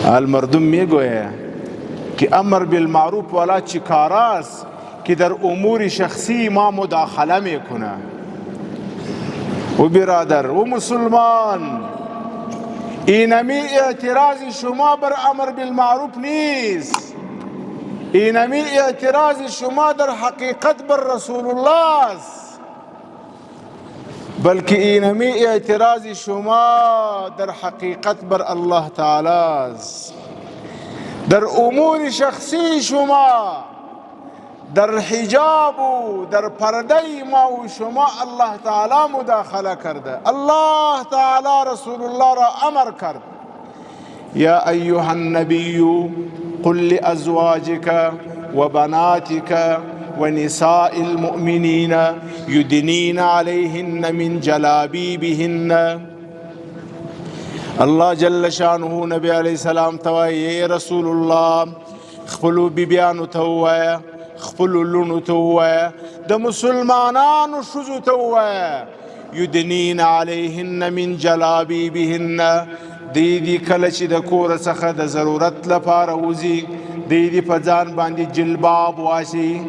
المردم میگوید که امر بالمعروف والا چی کار است که در امور شخصی ما مداخله میکنه. و برادر و مسلمان، اینمی اعتراض شما بر امر بالمعروف نیست، اینمی اعتراض شما در حقیقت بر رسول الله است، بلکه اینمی اعتراض شما در حقیقت بر الله تعالی است. در امور شخصی شما، در حجاب و در پرده ما و شما الله تعالی مداخله کرده. الله تعالی رسول الله را امر کرد: یا ایها النبی قل لازواجك وبناتك ونساء المؤمنين يدنين عليهن من جلابيبهن. الله جل شانه نبی علیہ السلام توای رسول الله خپلو بیبیانو توای، خپلو لونو توای، د مسلمانانو ښځو توای یدنین علیهن من جلابیبهن. دی کله چې د کور څخه د ضرورت لپاره وځي، دی په ځان باندې جلباب واسي،